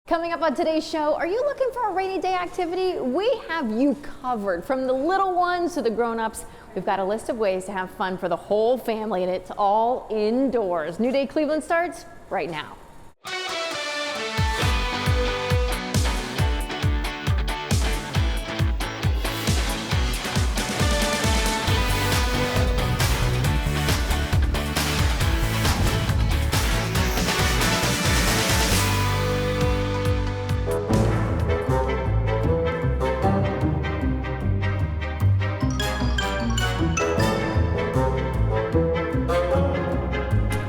Coming up on today's show, are you looking for a rainy day activity? We have you covered. From the little ones to the grown-ups, we've got a list of ways to have fun for the whole family, and it's all indoors. New Day Cleveland starts right now.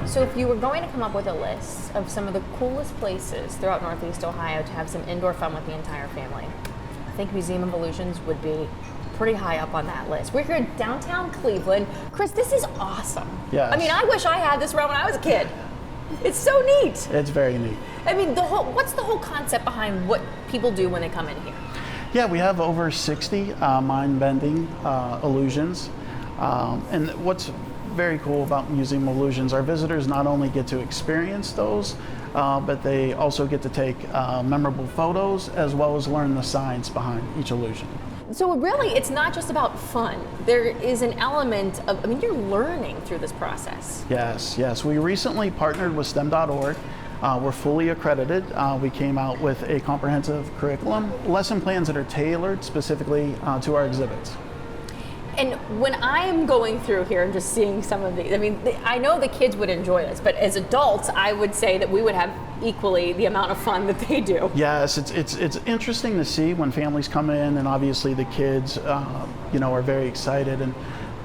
So if you were going to come up with a list of some of the coolest places throughout Northeast Ohio to have some indoor fun with the entire family, I think Museum of Illusions would be pretty high up on that list. We're here in downtown Cleveland. Chris, this is awesome. Yes. I mean, I wish I had this around when I was a kid. It's so neat. It's very neat. I mean, what's the whole concept behind what people do when they come in here? Yeah, we have over 60 mind-bending illusions. And what's very cool about Museum of Illusions, our visitors not only get to experience those, but they also get to take memorable photos as well as learn the science behind each illusion. So really, it's not just about fun. There is an element of, I mean, you're learning through this process. Yes. We recently partnered with STEM.org. We're fully accredited. We came out with a comprehensive curriculum, lesson plans that are tailored specifically to our exhibits. And when I'm going through here and just seeing some of these, I mean, I know the kids would enjoy this, but as adults, I would say that we would have equally the amount of fun that they do. Yes, it's interesting to see when families come in, and obviously the kids, are very excited, and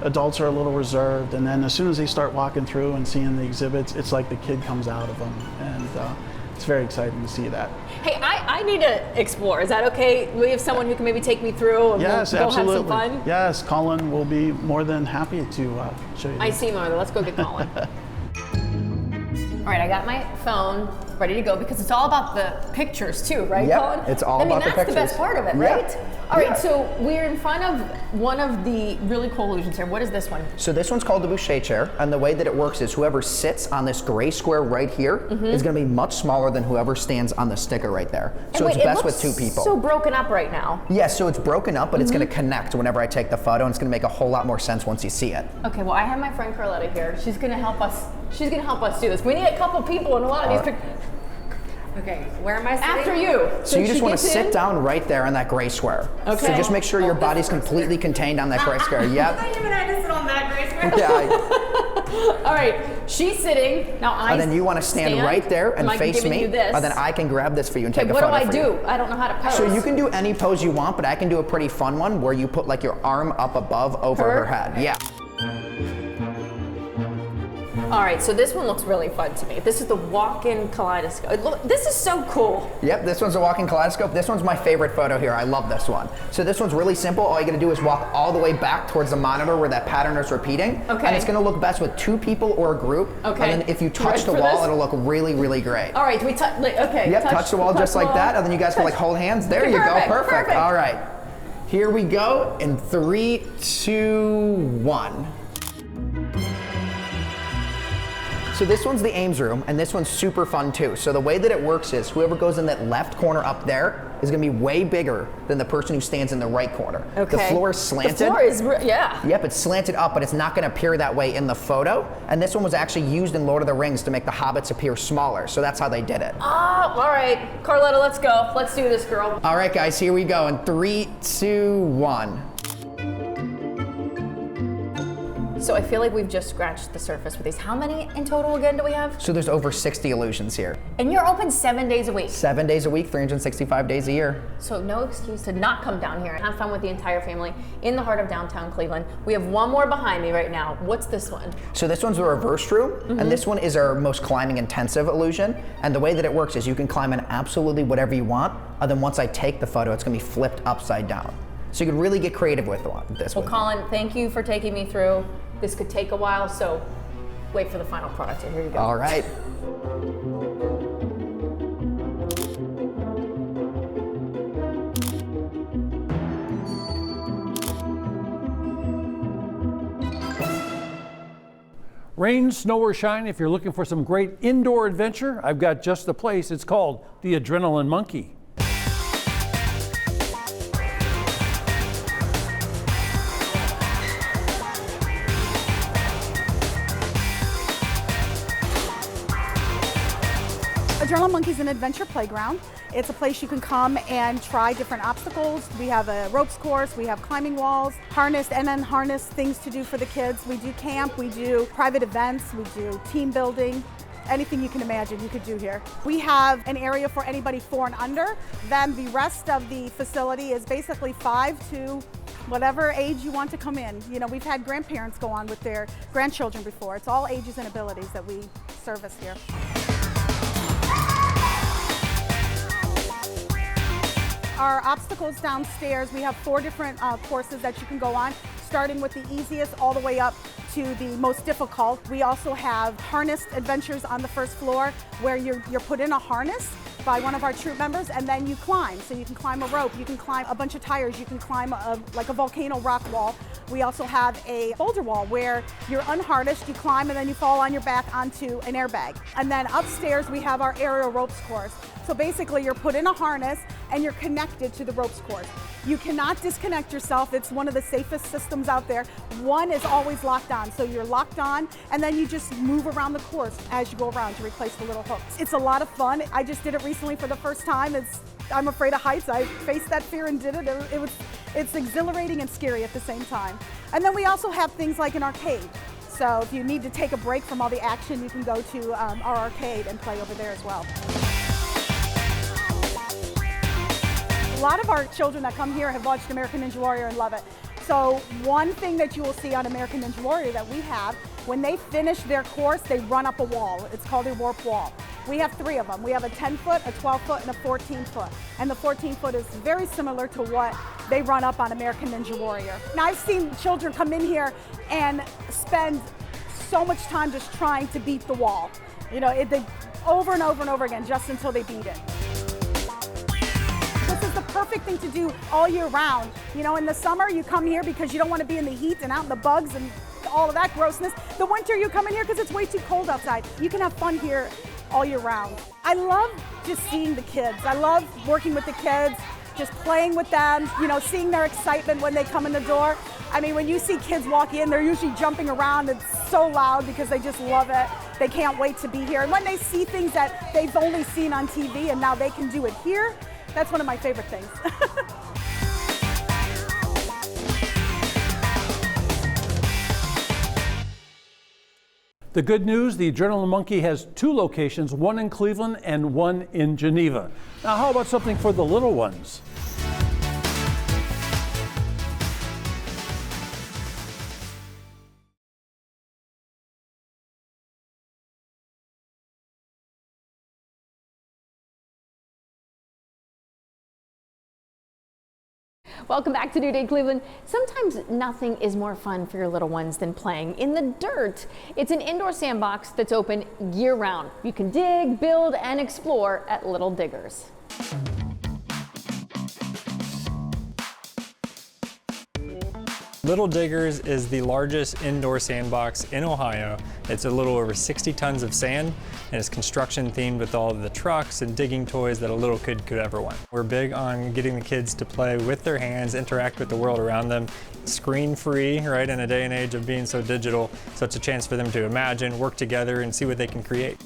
adults are a little reserved. And then as soon as they start walking through and seeing the exhibits, it's like the kid comes out of them, and it's very exciting to see that. Hey, I need to explore. Is that okay? We have someone who can maybe take me through and yes, we'll absolutely. have some fun? Yes, Colin will be more than happy to show you. I see Martha. Let's go get Colin. All right, I got my phone ready to go because it's all about the pictures too, right, yep, Colin? It's all about the pictures. That's the best part of it, Yeah. right? All right, so we're in front of one of the really cool illusions here. What is this one? So this one's called the Boucher chair, and the way that it works is whoever sits on this gray square right here is going to be much smaller than whoever stands on the sticker right there. So wait, it's best it looks with two people. so broken up right now. Yes, so it's broken up, but it's going to connect whenever I take the photo, and it's going to make a whole lot more sense once you see it. Okay, well, I have my friend Carletta here. She's going to help us. She's going to help us do this. We need a couple people in a lot of these pictures. Okay, where am I sitting? After you. So you just want to sit down right there on that gray square. Okay. So just make sure your body's completely contained on that gray square. Yep. I even had to sit on that gray square. Yeah. All right, she's sitting. Now And then you want to stand right there and face me. You this. And then I can grab this for you and take a what photo do I for do? you. I don't know how to pose. So you can do any pose you want, but I can do a pretty fun one where you put like your arm up above over her head. Yeah. All right, so this one looks really fun to me. This is the walk-in kaleidoscope. Look, this is so cool. Yep, this one's a walking kaleidoscope. This one's my favorite photo here. I love this one. So this one's really simple. All you gotta do is walk all the way back towards the monitor where that pattern is repeating. Okay. And it's gonna look best with two people or a group. Okay. And then if you touch the for wall, this? it'll look really, really great. All right, do we touch? Okay. Yep, touch the wall just like that, and then you guys can like hold hands. There you go, perfect. All right, here we go in 3, 2, 1. So this one's the Ames room, and this one's super fun too. So the way that it works is whoever goes in that left corner up there is gonna be way bigger than the person who stands in the right corner. Okay. The floor is slanted. The floor is, yeah. Yep, it's slanted up, but it's not gonna appear that way in the photo. And this one was actually used in Lord of the Rings to make the hobbits appear smaller. So that's how they did it. Oh, all right. Carletta, let's go. Let's do this, girl. All right, guys, here we go in 3, 2, 1. So I feel like we've just scratched the surface with these. How many in total again do we have? So there's over 60 illusions here. And you're open 7 days a week. 7 days a week, 365 days a year. So no excuse to not come down here and have fun with the entire family in the heart of downtown Cleveland. We have one more behind me right now. What's this one? So this one's the reverse room, and this one is our most climbing intensive illusion. And the way that it works is you can climb in absolutely whatever you want, and then once I take the photo, it's gonna be flipped upside down. So you can really get creative with this one. Well, Colin, thank you for taking me through. This could take a while, so wait for the final product. Here you go. All right. Rain, snow, or shine, if you're looking for some great indoor adventure, I've got just the place. It's called the Adrenaline Monkey. Adrenaline Monkey is an adventure playground. It's a place you can come and try different obstacles. We have a ropes course, we have climbing walls, harnessed and unharnessed things to do for the kids. We do camp, we do private events, we do team building. Anything you can imagine you could do here. We have an area for anybody 4 and under. Then the rest of the facility is basically 5 to whatever age you want to come in. You know, we've had grandparents go on with their grandchildren before. It's all ages and abilities that we service here. Our obstacles downstairs, we have 4 different courses that you can go on, starting with the easiest all the way up to the most difficult. We also have harnessed adventures on the first floor where you're put in a harness by one of our troop members and then you climb. So you can climb a rope, you can climb a bunch of tires, you can climb like a volcano rock wall. We also have a boulder wall where you're unharnessed, you climb and then you fall on your back onto an airbag. And then upstairs we have our aerial ropes course. So basically you're put in a harness and you're connected to the ropes course. You cannot disconnect yourself. It's one of the safest systems out there. One is always locked on. So you're locked on and then you just move around the course as you go around to replace the little hooks. It's a lot of fun. I just did it recently for the first time. I'm afraid of heights. I faced that fear and did it. It's exhilarating and scary at the same time. And then we also have things like an arcade. So if you need to take a break from all the action, you can go to our arcade and play over there as well. A lot of our children that come here have watched American Ninja Warrior and love it. So one thing that you will see on American Ninja Warrior that we have, when they finish their course, they run up a wall. It's called a warp wall. We have 3 of them. We have a 10-foot, a 12-foot, and a 14-foot. And the 14-foot is very similar to what they run up on American Ninja Warrior. Now I've seen children come in here and spend so much time just trying to beat the wall. You know, they over and over and over again just until they beat it. This is the perfect thing to do all year round. You know, in the summer you come here because you don't want to be in the heat and out in the bugs and all of that grossness. The winter you come in here because it's way too cold outside. You can have fun here all year round. I love just seeing the kids. I love working with the kids, just playing with them, you know, seeing their excitement when they come in the door. I mean, when you see kids walk in, they're usually jumping around. It's so loud because they just love it. They can't wait to be here. And when they see things that they've only seen on TV and now they can do it here, that's one of my favorite things. The good news, the Adrenaline Monkey has 2 locations, one in Cleveland and one in Geneva. Now, how about something for the little ones? Welcome back to New Day Cleveland. Sometimes nothing is more fun for your little ones than playing in the dirt. It's an indoor sandbox that's open year-round. You can dig, build, and explore at Little Diggers. Little Diggers is the largest indoor sandbox in Ohio. It's a little over 60 tons of sand, and it's construction themed with all of the trucks and digging toys that a little kid could ever want. We're big on getting the kids to play with their hands, interact with the world around them, screen-free, right, in a day and age of being so digital, so it's a chance for them to imagine, work together, and see what they can create.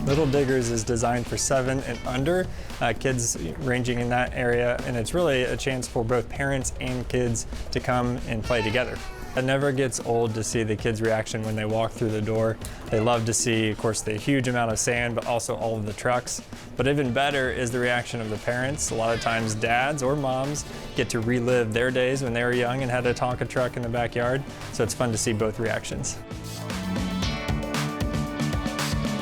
Little Diggers is designed for 7 and under, kids ranging in that area, and it's really a chance for both parents and kids to come and play together. It never gets old to see the kids' reaction when they walk through the door. They love to see, of course, the huge amount of sand, but also all of the trucks. But even better is the reaction of the parents. A lot of times dads or moms get to relive their days when they were young and had a Tonka truck in the backyard, so it's fun to see both reactions.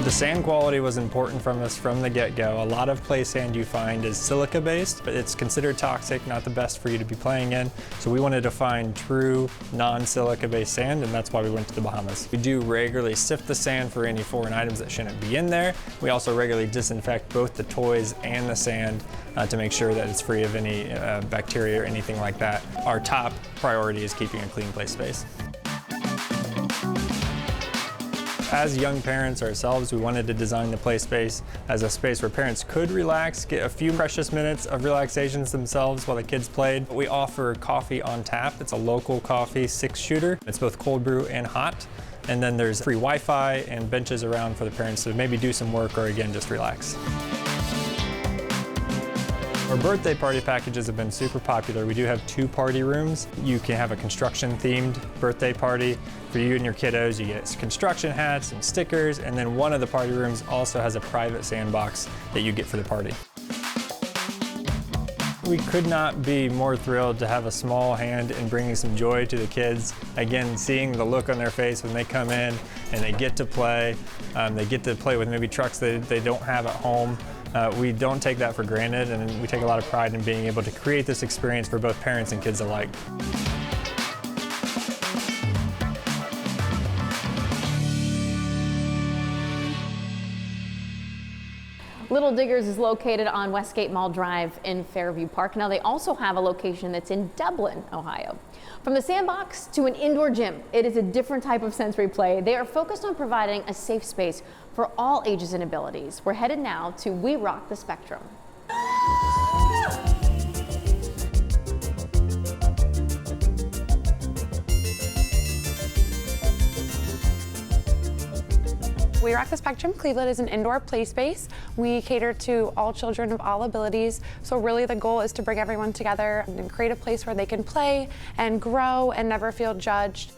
The sand quality was important from us from the get-go. A lot of play sand you find is silica-based, but it's considered toxic, not the best for you to be playing in. So we wanted to find true non-silica-based sand, and that's why we went to the Bahamas. We do regularly sift the sand for any foreign items that shouldn't be in there. We also regularly disinfect both the toys and the sand to make sure that it's free of any bacteria or anything like that. Our top priority is keeping a clean play space. As young parents ourselves, we wanted to design the play space as a space where parents could relax, get a few precious minutes of relaxations themselves while the kids played. We offer coffee on tap. It's a local coffee 6-shooter. It's both cold brew and hot. And then there's free Wi-Fi and benches around for the parents to maybe do some work or again, just relax. Our birthday party packages have been super popular. We do have 2 party rooms. You can have a construction-themed birthday party for you and your kiddos. You get construction hats and stickers, and then one of the party rooms also has a private sandbox that you get for the party. We could not be more thrilled to have a small hand in bringing some joy to the kids. Again, seeing the look on their face when they come in and they get to play. They get to play with maybe trucks that they don't have at home. We don't take that for granted, and we take a lot of pride in being able to create this experience for both parents and kids alike. Little Diggers is located on Westgate Mall Drive in Fairview Park. Now, they also have a location that's in Dublin, Ohio. From the sandbox to an indoor gym, it is a different type of sensory play. They are focused on providing a safe space for all ages and abilities. We're headed now to We Rock the Spectrum. We Rock the Spectrum Cleveland is an indoor play space. We cater to all children of all abilities. So really the goal is to bring everyone together and create a place where they can play and grow and never feel judged.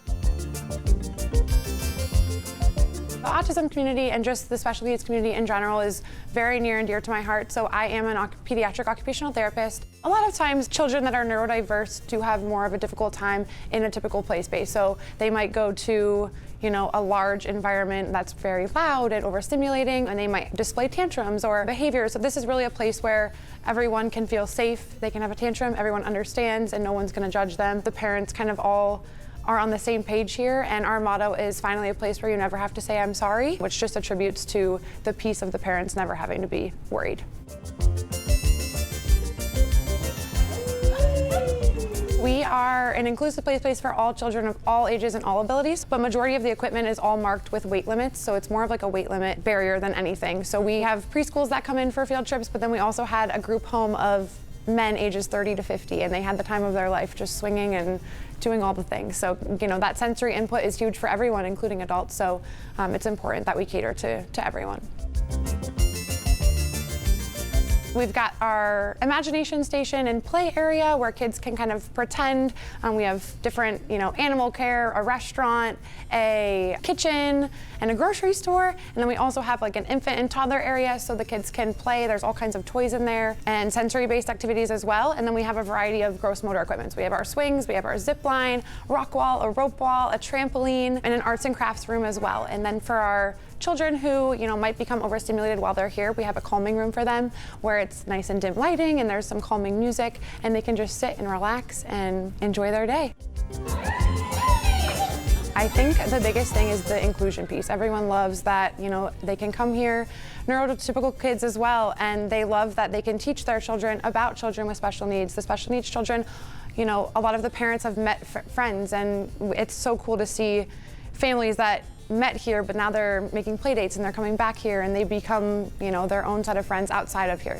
The autism community and just the special needs community in general is very near and dear to my heart. So I am a pediatric occupational therapist. A lot of times children that are neurodiverse do have more of a difficult time in a typical play space. So they might go to a large environment that's very loud and overstimulating, and they might display tantrums or behaviors. So this is really a place where everyone can feel safe. They can have a tantrum, everyone understands, and no one's gonna judge them. The parents kind of all are on the same page here, and our motto is finally a place where you never have to say I'm sorry, which just attributes to the peace of the parents never having to be worried. We are an inclusive play space for all children of all ages and all abilities, but majority of the equipment is all marked with weight limits, so it's more of like a weight limit barrier than anything. So we have preschools that come in for field trips, but then we also had a group home of men ages 30 to 50, and they had the time of their life just swinging and doing all the things. So, that sensory input is huge for everyone, including adults, so it's important that we cater to everyone. We've got our imagination station and play area where kids can kind of pretend. We have different, animal care, a restaurant, a kitchen, and a grocery store. And then we also have like an infant and toddler area so the kids can play. There's all kinds of toys in there and sensory-based activities as well. And then we have a variety of gross motor equipment. So we have our swings, we have our zip line, rock wall, a rope wall, a trampoline, and an arts and crafts room as well. And then for our children who might become overstimulated while they're here, we have a calming room for them where it's nice and dim lighting and there's some calming music and they can just sit and relax and enjoy their day. I think the biggest thing is the inclusion piece. Everyone loves that, they can come here, neurotypical kids as well, and they love that they can teach their children about children with special needs. The special needs children, a lot of the parents have met friends, and it's so cool to see families that met here, but now they're making play dates and they're coming back here and they become, their own set of friends outside of here.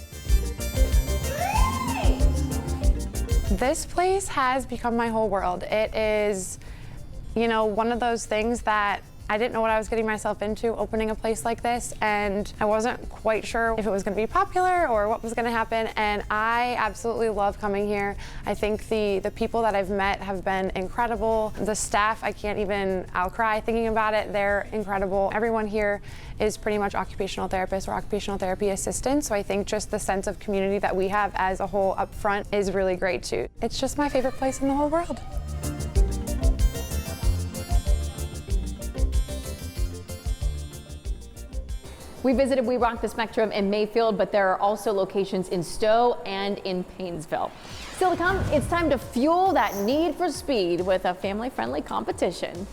This place has become my whole world. It is, one of those things that I didn't know what I was getting myself into opening a place like this, and I wasn't quite sure if it was going to be popular or what was going to happen, and I absolutely love coming here. I think the people that I've met have been incredible. The staff, I'll cry thinking about it. They're incredible. Everyone here is pretty much occupational therapists or occupational therapy assistants, so I think just the sense of community that we have as a whole up front is really great too. It's just my favorite place in the whole world. We visited We Rock the Spectrum in Mayfield, but there are also locations in Stowe and in Paynesville. Still to come, it's time to fuel that need for speed with a family-friendly competition.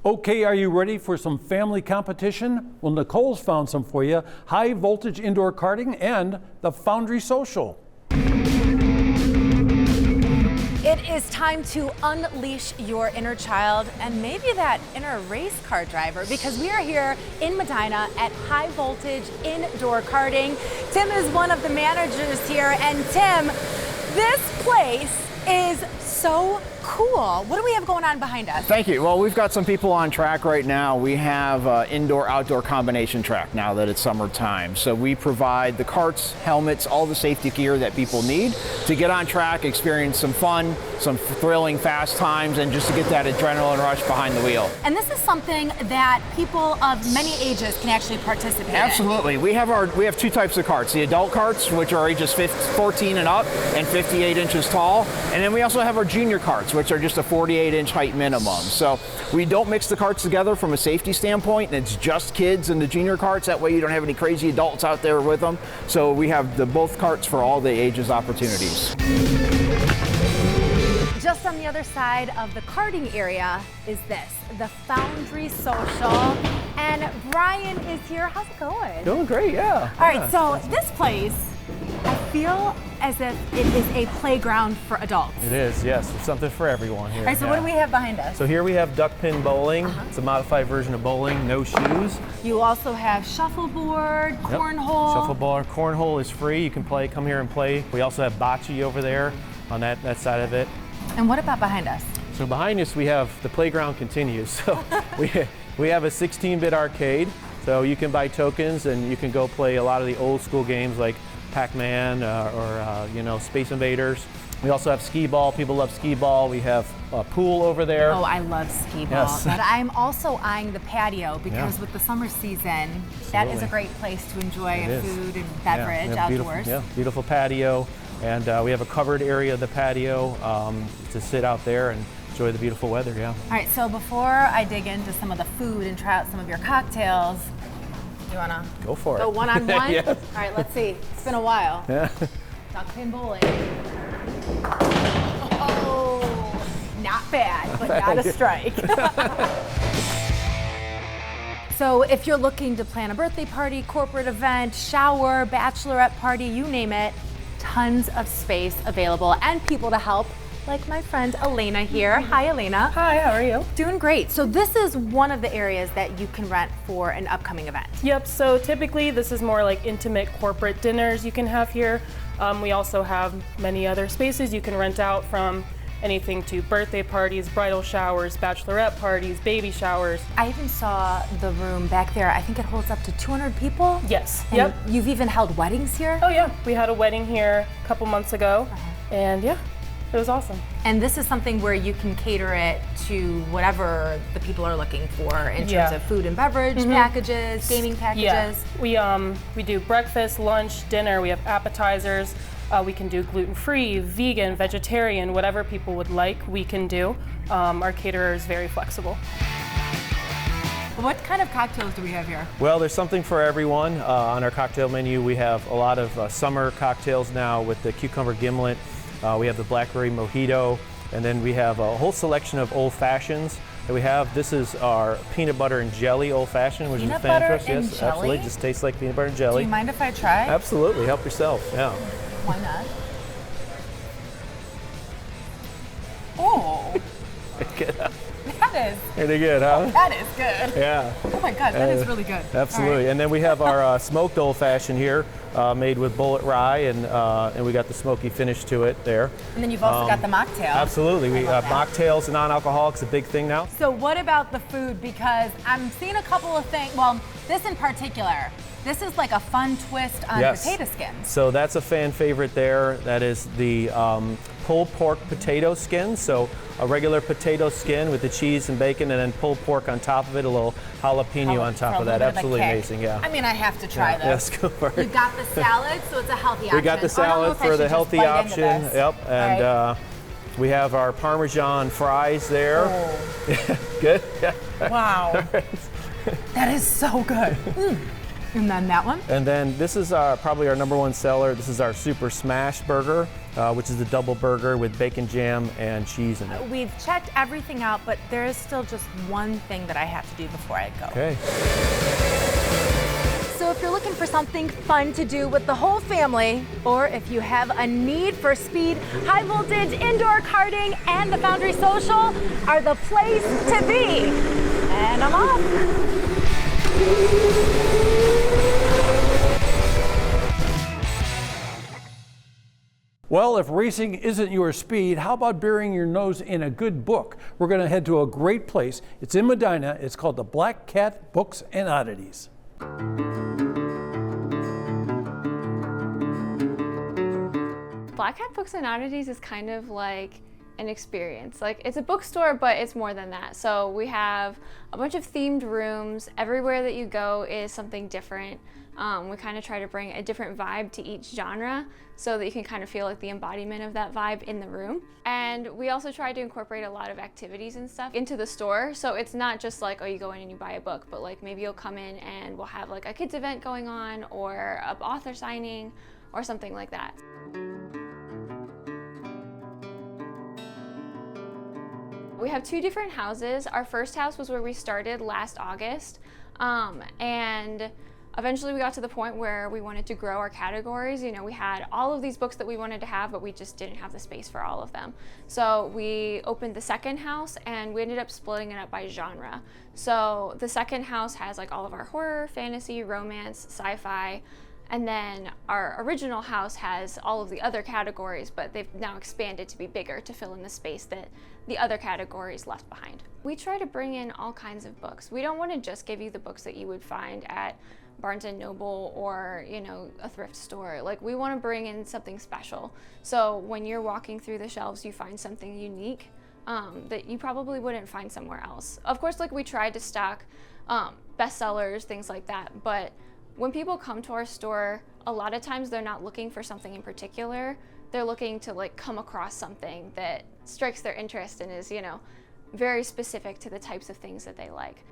Okay, are you ready for some family competition? Well, Nicole's found some for you. High voltage indoor karting and the Foundry Social. It is time to unleash your inner child and maybe that inner race car driver, because we are here in Medina at High Voltage Indoor Karting. Tim is one of the managers here, and Tim, this place is so cool. What do we have going on behind us? Thank you. Well, we've got some people on track right now. We have indoor-outdoor combination track now that it's summertime. So we provide the carts, helmets, all the safety gear that people need to get on track, experience some fun, some thrilling fast times, and just to get that adrenaline rush behind the wheel. And this is something that people of many ages can actually participate in. Absolutely. We have two types of carts. The adult carts, which are ages 14 and up and 58 inches tall. And then we also have our junior carts, which are just a 48-inch height minimum. So we don't mix the carts together from a safety standpoint, and it's just kids in the junior carts. That way you don't have any crazy adults out there with them. So we have both carts for all the ages opportunities. Just on the other side of the karting area is this, the Foundry Social. And Brian is here. How's it going? Doing great, yeah. All right, so this place, I feel as if it is a playground for adults. It is, yes. There's something for everyone here. All right, so what do we have behind us? So here we have duck pin bowling. It's a modified version of bowling, no shoes. You also have shuffleboard, cornhole. Shuffleboard, cornhole is free. You can come here and play. We also have bocce over there on that side of it. And what about behind us? So behind us we have the playground continues. So we have a 16-bit arcade. So you can buy tokens and you can go play a lot of the old school games like Pac-Man or Space Invaders. We also have skee ball. People love skee ball. We have a pool over there. Oh, I love skee ball. Yes. But I'm also eyeing the patio because with the summer season, that is a great place to enjoy food and beverage outdoors. Beautiful patio. And we have a covered area of the patio to sit out there and enjoy the beautiful weather, All right, so before I dig into some of the food and try out some of your cocktails, you wanna go for it? Go one-on-one? Yes. All right, let's see. It's been a while. Yeah. Duck pin bowling. Oh, not bad, but not a strike. So if you're looking to plan a birthday party, corporate event, shower, bachelorette party, you name it, tons of space available and people to help, like my friend Elena here. Hi, Elena. Hi, how are you? Doing great. So this is one of the areas that you can rent for an upcoming event. Yep, so typically this is more like intimate corporate dinners you can have here. We also have many other spaces you can rent out, from anything to birthday parties, bridal showers, bachelorette parties, baby showers. I even saw the room back there. I think it holds up to 200 people. Yes. And yep. You've even held weddings here? Oh yeah, we had a wedding here a couple months ago, and yeah, it was awesome. And this is something where you can cater it to whatever the people are looking for in terms of food and beverage packages, gaming packages. Yeah, we do breakfast, lunch, dinner. We have appetizers. We can do gluten-free, vegan, vegetarian, whatever people would like, we can do. Our caterer is very flexible. What kind of cocktails do we have here? Well, there's something for everyone. On our cocktail menu, we have a lot of summer cocktails now with the cucumber gimlet. We have the blackberry mojito, and then we have a whole selection of old fashions that we have. This is our peanut butter and jelly old fashioned, which is a fan for us. Yes, jelly? absolutely. Just tastes like peanut butter and jelly. Do you mind if I try? Absolutely. Help yourself. Yeah. Why not? Oh. That is. Pretty good, huh? Oh, that is good. Yeah. Oh my God, that is really good. Absolutely. And then we have our smoked old fashioned here, made with bullet rye, and we got the smoky finish to it there. And then you've also got the mocktail. Absolutely. We have mocktails and non-alcoholics, a big thing now. So what about the food? Because I'm seeing a couple of things. Well, this in particular. This is like a fun twist on potato skins. So that's a fan favorite there. That is the pulled pork potato skin. So a regular potato skin with the cheese and bacon, and then pulled pork on top of it, a little jalapeno on top of that. Absolutely amazing, yeah. I mean, I have to try this. Yes, go for it. You've got the salad, so it's a healthy option. We got the salad for the healthy option. Yep, and we have our Parmesan fries there. Oh. Good? Yeah. Wow. That is so good. And then that one? And then this is probably our #1 seller. This is our Super Smash Burger, which is the double burger with bacon jam and cheese in it. We've checked everything out, but there is still just one thing that I have to do before I go. Okay. So if you're looking for something fun to do with the whole family, or if you have a need for speed, high voltage, indoor karting, and the Foundry Social are the place to be. And I'm off. Well, if racing isn't your speed, how about burying your nose in a good book? We're going to head to a great place. It's in Medina. It's called the Black Cat Books and Oddities. Black Cat Books and Oddities is kind of like an experience. Like, it's a bookstore, but it's more than that. So we have a bunch of themed rooms. Everywhere that you go is something different. We kind of try to bring a different vibe to each genre so that you can kind of feel like the embodiment of that vibe in the room. And we also try to incorporate a lot of activities and stuff into the store. So it's not just like, oh, you go in and you buy a book, but like maybe you'll come in and we'll have like a kids event going on or an author signing or something like that. We have 2 different houses. Our first house was where we started last August, and eventually we got to the point where we wanted to grow our categories. You know, we had all of these books that we wanted to have, but we just didn't have the space for all of them. So we opened the second house and we ended up splitting it up by genre. So the second house has like all of our horror, fantasy, romance, sci-fi, and then our original house has all of the other categories, but they've now expanded to be bigger to fill in the space that the other categories left behind. We try to bring in all kinds of books. We don't want to just give you the books that you would find at Barnes & Noble or, you know, a thrift store. Like, we want to bring in something special. So when you're walking through the shelves, you find something unique that you probably wouldn't find somewhere else. Of course, like, we tried to stock bestsellers, things like that, but when people come to our store, a lot of times they're not looking for something in particular. They're looking to like come across something that strikes their interest and is, you know, very specific to the types of things that they like.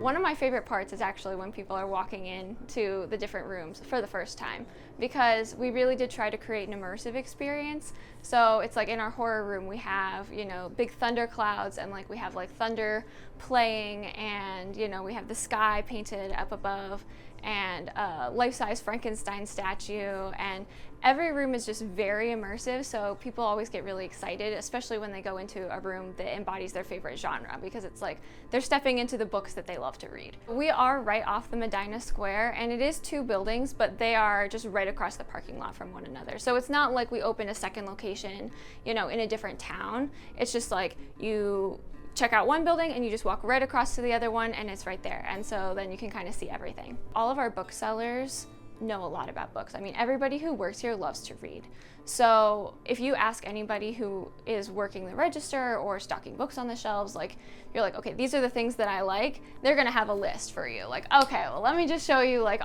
One of my favorite parts is actually when people are walking into the different rooms for the first time, because we really did try to create an immersive experience. So it's like in our horror room we have, you know, big thunder clouds, and like we have like thunder playing, and you know, we have the sky painted up above, and a life-size Frankenstein statue, and every room is just very immersive, so people always get really excited, especially when they go into a room that embodies their favorite genre, because it's like they're stepping into the books that they love to read. We are right off the Medina Square, and it is 2 buildings, but they are just right across the parking lot from one another. So it's not like we open a second location, you know, in a different town. It's just like you check out one building and you just walk right across to the other one and it's right there. And so then you can kind of see everything. All of our booksellers know a lot about books. I mean, everybody who works here loves to read. So if you ask anybody who is working the register or stocking books on the shelves, like, you're like, okay, these are the things that I like, they're gonna have a list for you. Like, okay, well, let me just show you like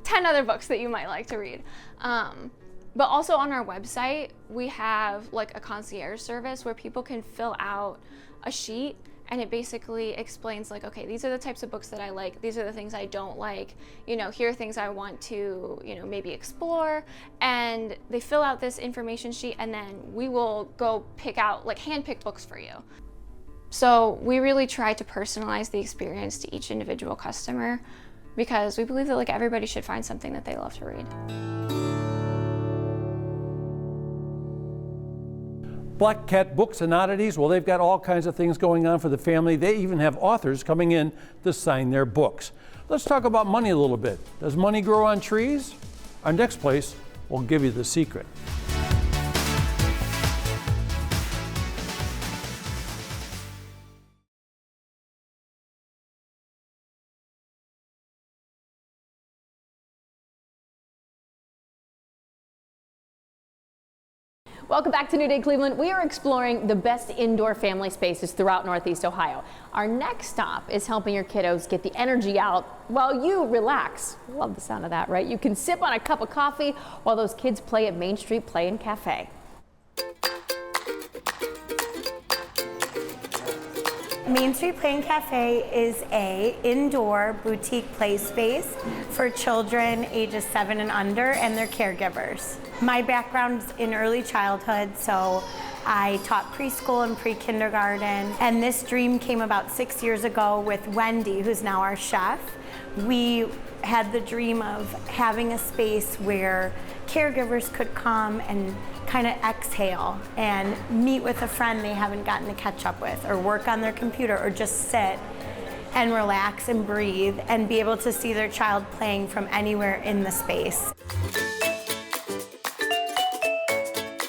10 other books that you might like to read. But also on our website, we have like a concierge service where people can fill out a sheet, and it basically explains like, okay, these are the types of books that I like, these are the things I don't like, you know, here are things I want to, you know, maybe explore, and they fill out this information sheet, and then we will go pick out, like, hand-pick books for you. So we really try to personalize the experience to each individual customer, because we believe that like everybody should find something that they love to read. Black Cat Books and Oddities, well, they've got all kinds of things going on for the family. They even have authors coming in to sign their books. Let's talk about money a little bit. Does money grow on trees? Our next place will give you the secret. Welcome back to New Day Cleveland. We are exploring the best indoor family spaces throughout Northeast Ohio. Our next stop is helping your kiddos get the energy out while you relax. Love the sound of that, right? You can sip on a cup of coffee while those kids play at Main Street Play and Cafe. Main Street Play and Cafe is a indoor boutique play space for children ages 7 and under and their caregivers. My background's in early childhood, so I taught preschool and pre-kindergarten, and this dream came about 6 years ago with Wendy, who's now our chef. We had the dream of having a space where caregivers could come and kind of exhale and meet with a friend they haven't gotten to catch up with, or work on their computer, or just sit and relax and breathe and be able to see their child playing from anywhere in the space.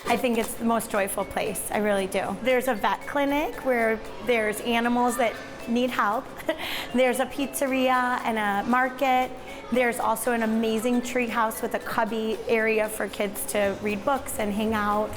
I think it's the most joyful place, I really do. There's a vet clinic where there's animals that need help. There's a pizzeria and a market. There's also an amazing tree house with a cubby area for kids to read books and hang out.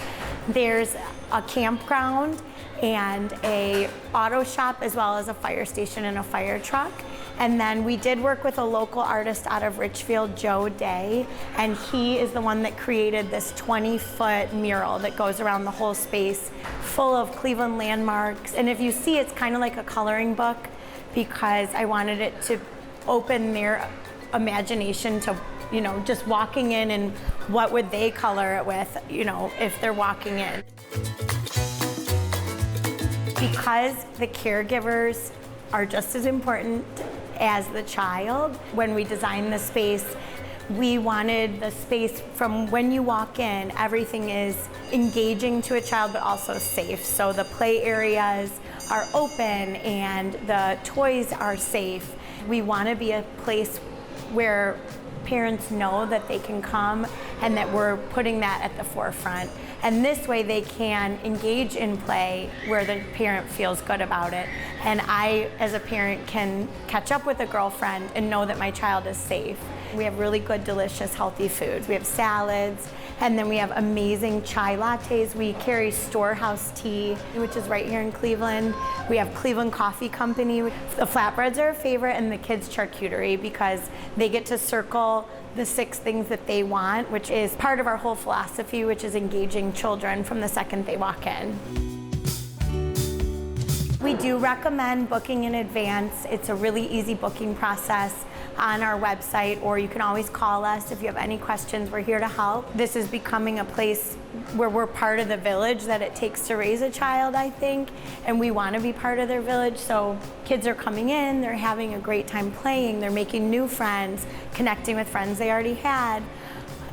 There's a campground and a auto shop, as well as a fire station and a fire truck. And then we did work with a local artist out of Richfield, Joe Day, and he is the one that created this 20-foot mural that goes around the whole space, full of Cleveland landmarks. And if you see, it's kind of like a coloring book, because I wanted it to open their imagination to, you know, just walking in, and what would they color it with, you know, if they're walking in. Because the caregivers are just as important as the child, when we designed the space, we wanted the space from when you walk in, everything is engaging to a child but also safe. So the play areas are open and the toys are safe. We want to be a place where parents know that they can come and that we're putting that at the forefront. And this way they can engage in play where the parent feels good about it. And I, as a parent, can catch up with a girlfriend and know that my child is safe. We have really good, delicious, healthy foods. We have salads, and then we have amazing chai lattes. We carry Storehouse Tea, which is right here in Cleveland. We have Cleveland Coffee Company. The flatbreads are a favorite, and the kids' charcuterie, because they get to circle the 6 things that they want, which is part of our whole philosophy, which is engaging children from the second they walk in. We do recommend booking in advance. It's a really easy booking process on our website, or you can always call us if you have any questions. We're here to help. This is becoming a place where we're part of the village that it takes to raise a child, I think, and we want to be part of their village. So kids are coming in, they're having a great time playing, they're making new friends, connecting with friends they already had.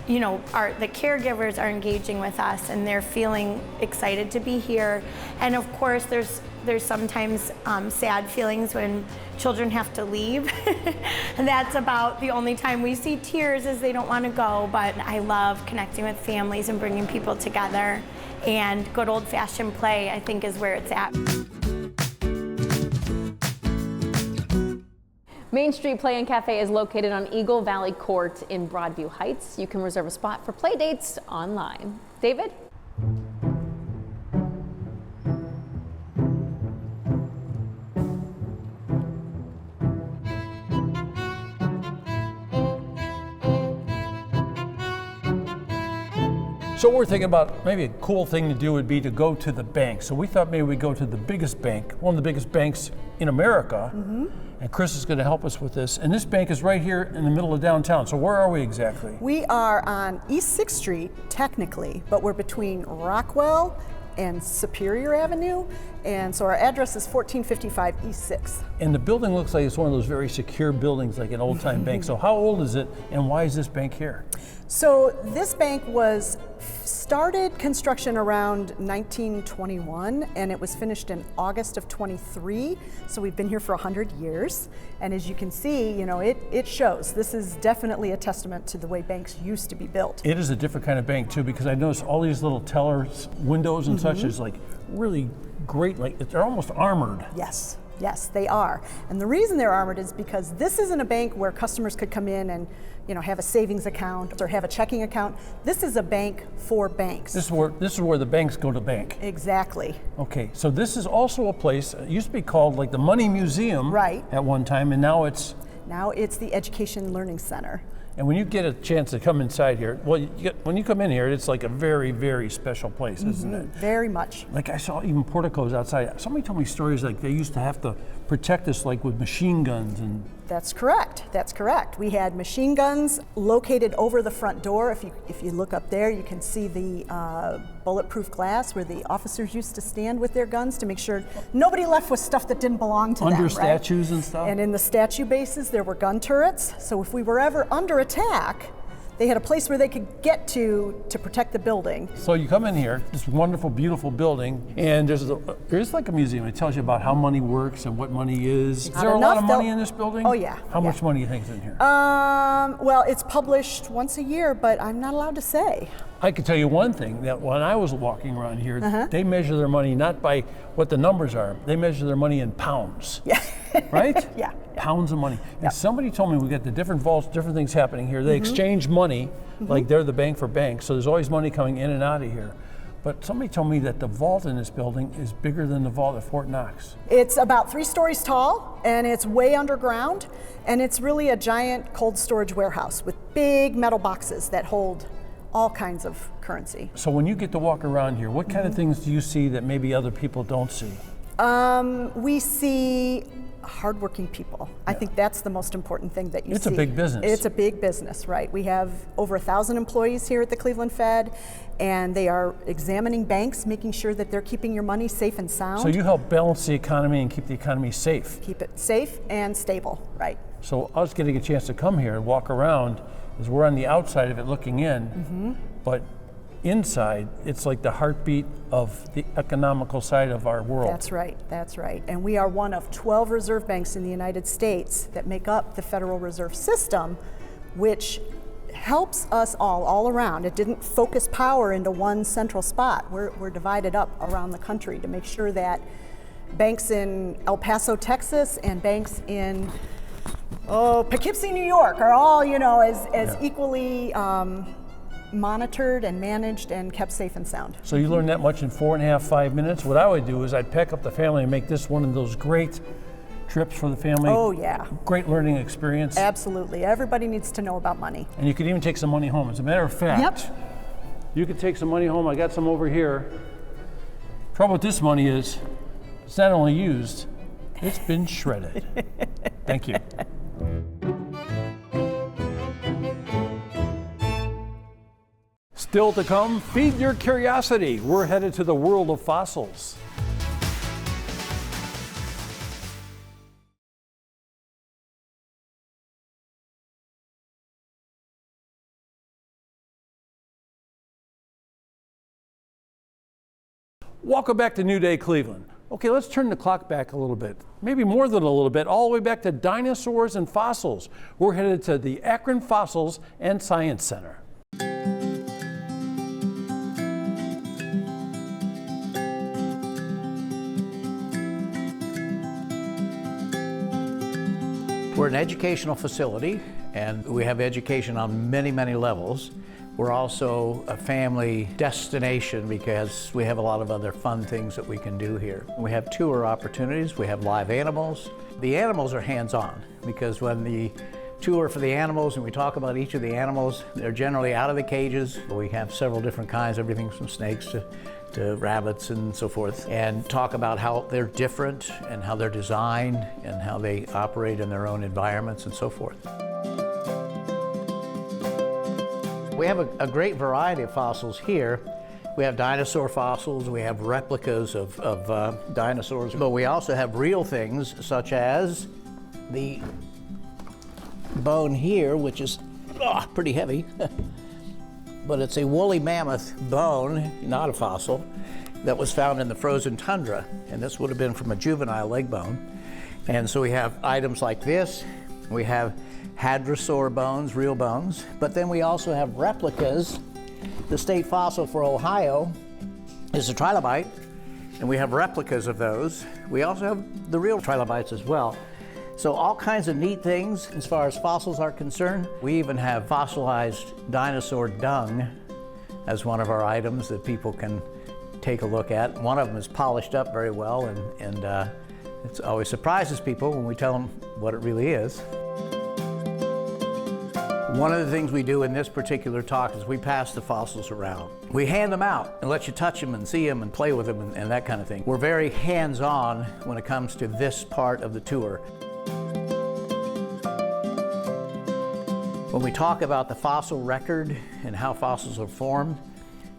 You know, the caregivers are engaging with us, and they're feeling excited to be here. And of course, there's sometimes sad feelings when children have to leave. And that's about the only time we see tears, is they don't want to go. But I love connecting with families and bringing people together. And good old-fashioned play, I think, is where it's at. Main Street Play and Cafe is located on Eagle Valley Court in Broadview Heights. You can reserve a spot for play dates online. David? So what we're thinking about, maybe a cool thing to do would be to go to the bank. So we thought maybe we'd go to the biggest bank, one of the biggest banks in America. And Chris is going to help us with this. And this bank is right here in the middle of downtown. So where are we exactly? We are on East 6th Street, technically, but we're between Rockwell and Superior Avenue. And so our address is 1455 East 6th. And the building looks like it's one of those very secure buildings, like an old-time bank. So how old is it, and why is this bank here? So this bank was started construction around 1921, and it was finished in August of 23. So we've been here for 100 years. And as you can see, you know, it shows. This is definitely a testament to the way banks used to be built. It is a different kind of bank too, because I noticed all these little tellers, windows and such is like really great, like they're almost armored. Yes. Yes, they are. And the reason they're armored is because this isn't a bank where customers could come in and have a savings account or have a checking account. This is a bank for banks. This is where the banks go to bank. Exactly. Okay, so this is also a place, it used to be called like the Money Museum at one time, and now it's the Education Learning Center. And when you get a chance to come inside here, when you come in here, it's like a very, very special place, isn't it? Very much. Like I saw even porticos outside. Somebody told me stories like they used to have to protect us like with machine guns and. That's correct. That's correct. We had machine guns located over the front door. If you look up there, you can see the bulletproof glass where the officers used to stand with their guns to make sure nobody left with stuff that didn't belong to them. Under statues and stuff? And in the statue bases, there were gun turrets. So if we were ever under attack, they had a place where they could get to protect the building. So you come in here, this wonderful, beautiful building, and there's like a museum. It tells you about how money works and what money is. Is there a lot of money in this building? Oh yeah. How much money do you think is in here? Well, it's published once a year, but I'm not allowed to say. I can tell you one thing, that when I was walking around here, they measure their money not by what the numbers are, they measure their money in pounds. Yeah. Right? Yeah. Pounds of money. And somebody told me we got the different vaults, different things happening here. They exchange money, like they're the bank for banks, so there's always money coming in and out of here. But somebody told me that the vault in this building is bigger than the vault at Fort Knox. It's about 3 stories tall, and it's way underground, and it's really a giant cold storage warehouse with big metal boxes that hold all kinds of currency. So when you get to walk around here, what kind of things do you see that maybe other people don't see? We see hardworking people. I think that's the most important thing that you see. It's a big business. It's a big business, right? We have over 1,000 employees here at the Cleveland Fed, and they are examining banks, making sure that they're keeping your money safe and sound. So you help balance the economy and keep the economy safe. Keep it safe and stable, right? So us getting a chance to come here and walk around, is we're on the outside of it looking in, but inside, it's like the heartbeat of the economical side of our world. That's right, that's right. And we are one of 12 reserve banks in the United States that make up the Federal Reserve System, which helps us all around. It didn't focus power into one central spot. We're divided up around the country to make sure that banks in El Paso, Texas, and banks in Poughkeepsie, New York are all, as equally monitored and managed and kept safe and sound. So you learn that much in 4.5, 5 minutes. What I would do is I'd pack up the family and make this one of those great trips for the family. Oh yeah. Great learning experience. Absolutely. Everybody needs to know about money. And you could even take some money home. As a matter of fact, you could take some money home. I got some over here. Trouble with this money is it's not only used, it's been shredded. Thank you. Still to come, feed your curiosity. We're headed to the world of fossils. Welcome back to New Day Cleveland. Okay, let's turn the clock back a little bit, maybe more than a little bit, all the way back to dinosaurs and fossils. We're headed to the Akron Fossils and Science Center. We're an educational facility, and we have education on many, many levels. We're also a family destination because we have a lot of other fun things that we can do here. We have tour opportunities, we have live animals. The animals are hands-on because when the tour for the animals and we talk about each of the animals, they're generally out of the cages. We have several different kinds, everything from snakes to rabbits and so forth, and talk about how they're different and how they're designed and how they operate in their own environments and so forth. We have a great variety of fossils here. We have dinosaur fossils, we have replicas of dinosaurs, but we also have real things such as the bone here, which is pretty heavy. But it's a woolly mammoth bone, not a fossil, that was found in the frozen tundra. And this would have been from a juvenile leg bone. And so we have items like this. We have hadrosaur bones, real bones. But then we also have replicas. The state fossil for Ohio is a trilobite. and we have replicas of those. We also have the real trilobites as well. So all kinds of neat things as far as fossils are concerned. We even have fossilized dinosaur dung as one of our items that people can take a look at. One of them is polished up very well, and it always surprises people when we tell them what it really is. One of the things we do in this particular talk is we pass the fossils around. We hand them out and let you touch them and see them and play with them and that kind of thing. We're very hands-on when it comes to this part of the tour. When we talk about the fossil record and how fossils are formed,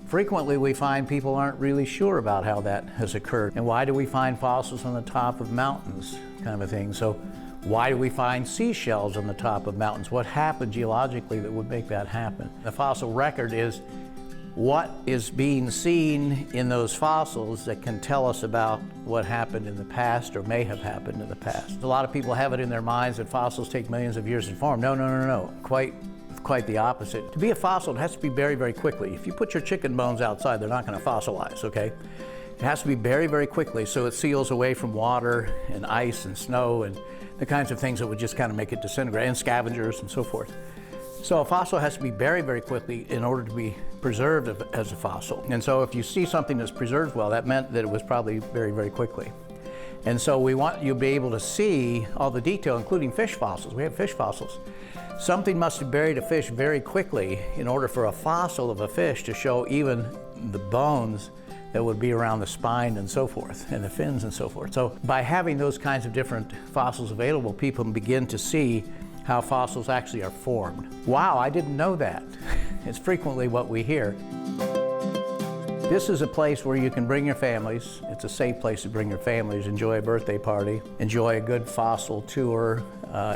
frequently we find people aren't really sure about how that has occurred. And why do we find fossils on the top of mountains, kind of a thing. So why do we find seashells on the top of mountains? What happened geologically that would make that happen? The fossil record is what is being seen in those fossils that can tell us about what happened in the past or may have happened in the past. A lot of people have it in their minds that fossils take millions of years to form. No. Quite the opposite. To be a fossil, it has to be very, very quickly. If you put your chicken bones outside, they're not going to fossilize, okay? It has to be very, very quickly so it seals away from water and ice and snow and the kinds of things that would just kind of make it disintegrate, and scavengers and so forth. So a fossil has to be very, very quickly in order to be preserved as a fossil. And so if you see something that's preserved well, that meant that it was probably very, very quickly. And so we want you to be able to see all the detail, including fish fossils. We have fish fossils. Something must have buried a fish very quickly in order for a fossil of a fish to show even the bones that would be around the spine and so forth, and the fins and so forth. So by having those kinds of different fossils available, people begin to see how fossils actually are formed. Wow, I didn't know that. It's frequently what we hear. This is a place where you can bring your families. It's a safe place to bring your families, enjoy a birthday party, enjoy a good fossil tour,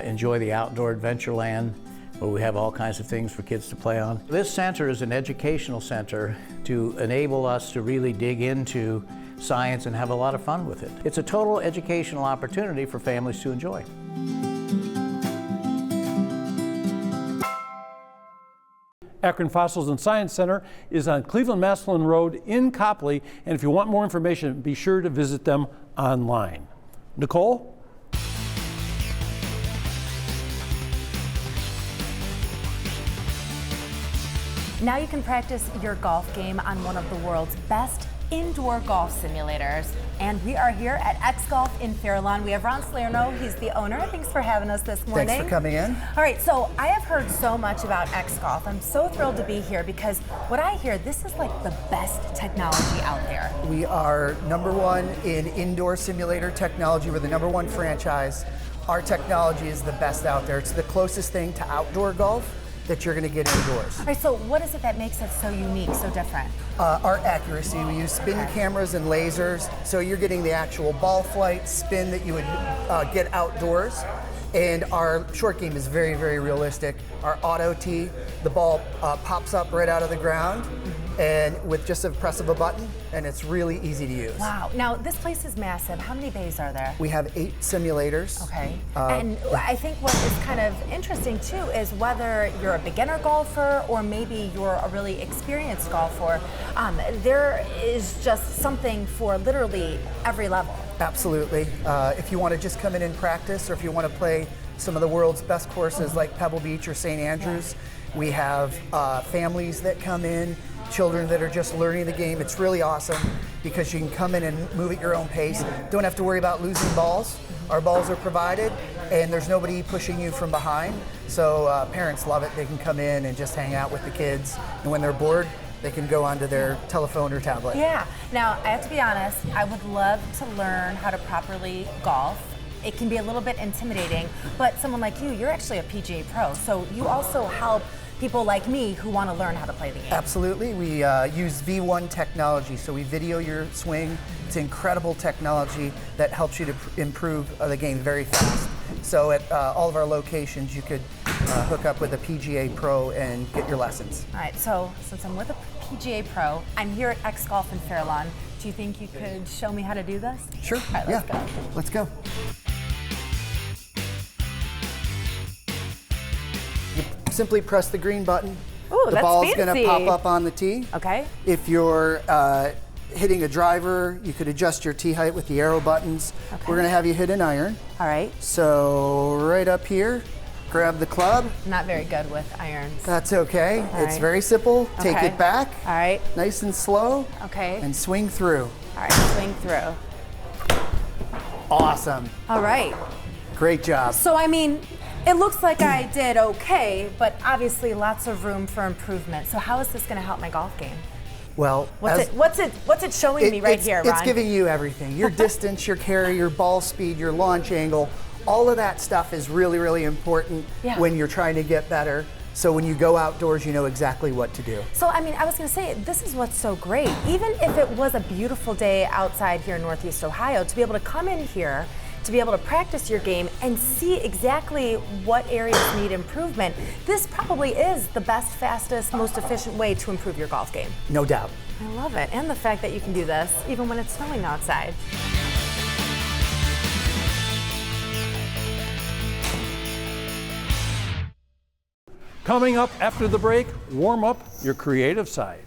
enjoy the outdoor adventure land where we have all kinds of things for kids to play on. This center is an educational center to enable us to really dig into science and have a lot of fun with it. It's a total educational opportunity for families to enjoy. Akron Fossils and Science Center is on Cleveland-Massillon Road in Copley, and if you want more information, be sure to visit them online. Nicole? Now you can practice your golf game on one of the world's best indoor golf simulators. And we are here at X Golf in Fairlawn. We have Ron Salerno, he's the owner. Thanks for having us this morning. Thanks for coming in. All right, so I have heard so much about X Golf. I'm so thrilled to be here because what I hear, this is like the best technology out there. We are #1 in indoor simulator technology. We're the #1 franchise. Our technology is the best out there. It's the closest thing to outdoor golf that you're going to get indoors. All right, so what is it that makes it so unique, so different? Our accuracy. We use spin cameras and lasers, so you're getting the actual ball flight spin that you would get outdoors. And our short game is very, very realistic. Our auto tee, the ball pops up right out of the ground, and with just a press of a button, and it's really easy to use. Wow. Now, this place is massive. How many bays are there? We have 8 simulators. Okay. And I think what is kind of interesting, too, is whether you're a beginner golfer or maybe you're a really experienced golfer, there is just something for literally every level. Absolutely. If you want to just come in and practice, or if you want to play some of the world's best courses like Pebble Beach or St. Andrews, we have families that come in, children that are just learning the game. It's really awesome because you can come in and move at your own pace. Don't have to worry about losing balls. Our balls are provided, and there's nobody pushing you from behind. So parents love it. They can come in and just hang out with the kids, and when they're bored, they can go onto their telephone or tablet. Yeah. Now, I have to be honest, I would love to learn how to properly golf. It can be a little bit intimidating, but someone like you, you're actually a PGA pro, so you also help people like me who want to learn how to play the game. Absolutely. We use V1 technology, so we video your swing. It's incredible technology that helps you to improve the game very fast. So at all of our locations, you could hook up with a PGA Pro and get your lessons. All right, so since I'm with a PGA Pro, I'm here at X Golf in Fairlawn. Do you think you could show me how to do this? Sure. All right, let's go. Let's go. You simply press the green button. Ooh, the that's ball's fancy. going to pop up on the tee. Okay. If you're hitting a driver. You could adjust your tee height with the arrow buttons. Okay. We're gonna have you hit an iron. All right. So right up here, grab the club. Not very good with irons. That's okay. All It's right. very simple. Take Okay. it back. All right. Nice and slow. Okay. And swing through. All right, swing through. Awesome. All right. Great job. So, I mean, it looks like I did okay, but obviously lots of room for improvement. So how is this going to help my golf game? Well, What's it showing me right here, Ron? It's giving you everything. Your distance, your carry, your ball speed, your launch angle, all of that stuff is really, really important when you're trying to get better. So when you go outdoors, you know exactly what to do. So, I mean, I was going to say, this is what's so great. Even if it was a beautiful day outside here in Northeast Ohio, to be able to come in here, to be able to practice your game and see exactly what areas need improvement, this probably is the best, fastest, most efficient way to improve your golf game. No doubt. I love it. And the fact that you can do this even when it's snowing outside. Coming up after the break, warm up your creative side.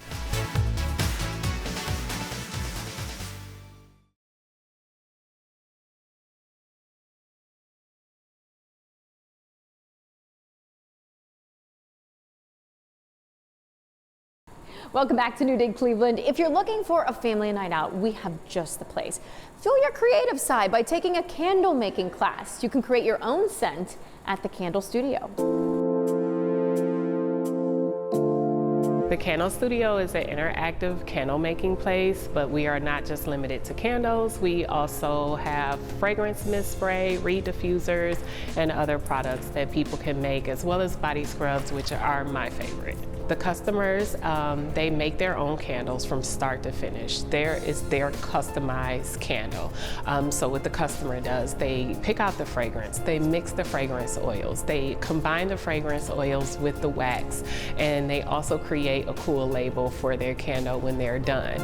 Welcome back to New Dig Cleveland. If you're looking for a family night out, we have just the place. Fuel your creative side by taking a candle making class. You can create your own scent at the Candle Studio. The Candle Studio is an interactive candle making place, but we are not just limited to candles. We also have fragrance mist spray, reed diffusers, and other products that people can make, as well as body scrubs, which are my favorite. The customers, they make their own candles from start to finish. There is their customized candle. So what the customer does, they pick out the fragrance, they mix the fragrance oils, they combine the fragrance oils with the wax, and they also create a cool label for their candle when they're done.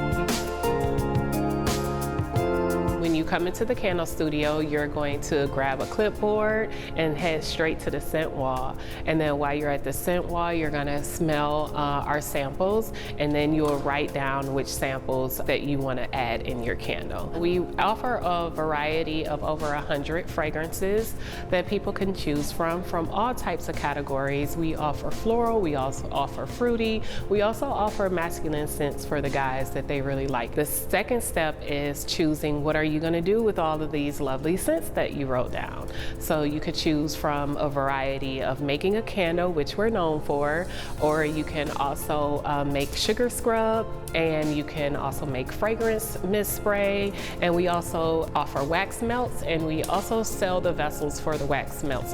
When you come into the Candle Studio, you're going to grab a clipboard and head straight to the scent wall. And then while you're at the scent wall, you're gonna smell our samples, and then you'll write down which samples that you wanna add in your candle. We offer a variety of over 100 fragrances that people can choose from all types of categories. We offer floral, we also offer fruity, we also offer masculine scents for the guys that they really like. The second step is choosing what are you going to do with all of these lovely scents that you wrote down. So you could choose from a variety of making a candle, which we're known for, or you can also make sugar scrub, and you can also make fragrance mist spray, and we also offer wax melts, and we also sell the vessels for the wax melts.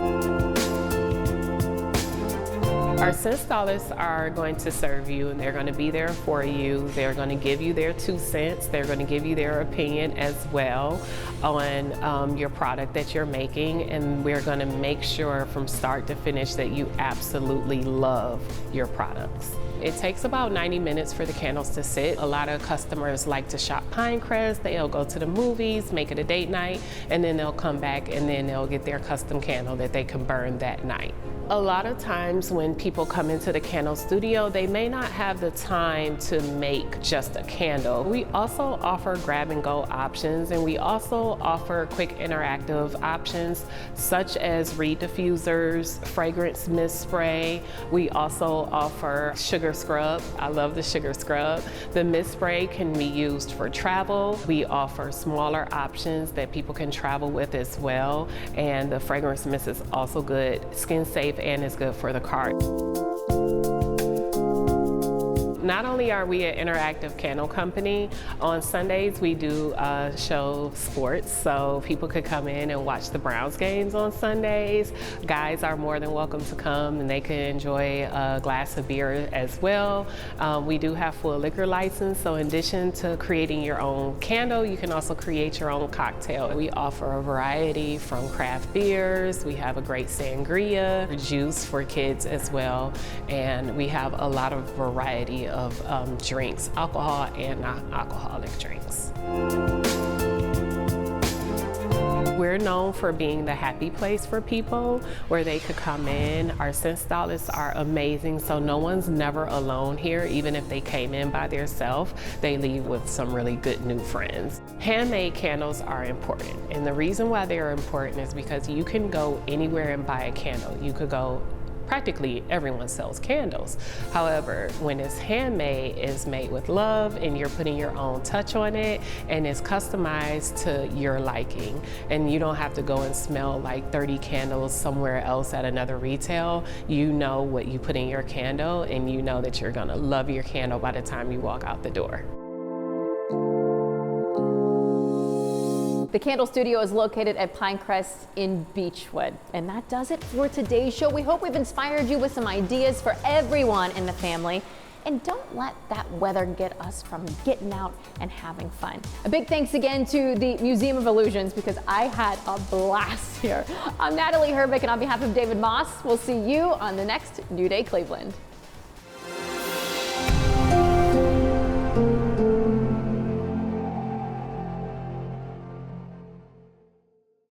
Our scent stylists are going to serve you, and they're going to be there for you. They're going to give you their 2 cents. They're going to give you their opinion as well on your product that you're making, and we're going to make sure from start to finish that you absolutely love your products. It takes about 90 minutes for the candles to sit. A lot of customers like to shop Pinecrest. They'll go to the movies, make it a date night, and then they'll come back and then they'll get their custom candle that they can burn that night. A lot of times when people come into the Candle Studio, they may not have the time to make just a candle. We also offer grab and go options, and we also offer quick interactive options such as reed diffusers, fragrance mist spray. We also offer sugar scrub. I love the sugar scrub. The mist spray can be used for travel. We offer smaller options that people can travel with as well, and the fragrance mist is also good, skin safe, and is good for the car. Not only are we an interactive candle company, on Sundays we do show sports, so people could come in and watch the Browns games on Sundays. Guys are more than welcome to come, and they can enjoy a glass of beer as well. We do have full liquor license, so in addition to creating your own candle, you can also create your own cocktail. We offer a variety from craft beers, we have a great sangria, juice for kids as well, and we have a lot of variety of drinks, alcohol and non-alcoholic drinks. We're known for being the happy place for people where they could come in. Our scent stylists are amazing, so no one's never alone here. Even if they came in by themselves, they leave with some really good new friends. Handmade candles are important, and the reason why they're important is because you can go anywhere and buy a candle. You could go practically everyone sells candles. However, when it's handmade, it's made with love and you're putting your own touch on it and it's customized to your liking. And you don't have to go and smell like 30 candles somewhere else at another retail. You know what you put in your candle and you know that you're gonna love your candle by the time you walk out the door. The Candle Studio is located at Pinecrest in Beechwood. And that does it for today's show. We hope we've inspired you with some ideas for everyone in the family. And don't let that weather get us from getting out and having fun. A big thanks again to the Museum of Illusions because I had a blast here. I'm Natalie Herbeck, and on behalf of David Moss, we'll see you on the next New Day Cleveland.